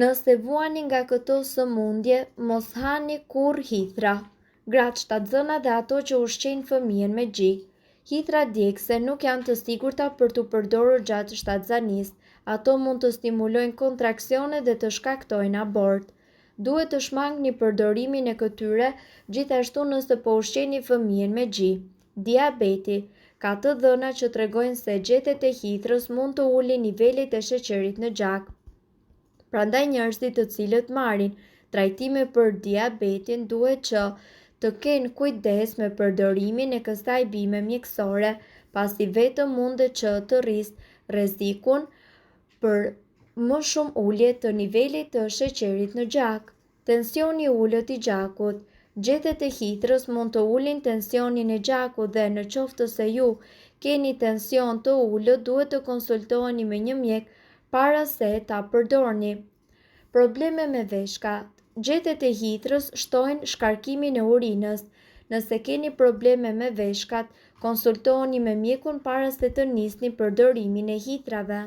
Nëse vuani nga këto sëmundje, mos hani kur hithra. Gratë shtatzëna dhe ato që ushqejnë fëmijën me gjik. Hithra djegëse nuk janë të sigurta për t'u përdorur gjatë shtatzanisë. Ato mund të stimulojnë kontraksione dhe të shkaktojnë abort. Duhet të shmangni përdorimin e këtyre gjithashtu nëse po ushqeni fëmijën me gjik. Diabeti. Ka të dhëna që tregojnë se gjethet e hithrës mund të ulin nivelet e sheqerit në gjak. Prandaj njerëzit të cilët marrin trajtime për diabetin duhet që të kenë kujdes me përdorimin e kësaj bime mjekësore, pasi vetëm mundet që të rrisë rrezikun për më shumë ulje të nivelit të sheqerit në gjak. Tensioni i ulët i gjakut. Gjethet e hithrës mund të ulin tensionin e gjakut dhe në qoftë se ju keni tension të ulët duhet të konsultoheni me një mjek para se ta përdorni. Probleme me veshkat. Gjethet e hithrës shtojnë shkarkimin e urinës. Nëse keni probleme me veshkat, konsultoheni me mjekun para se të nisni përdorimin e hithrave.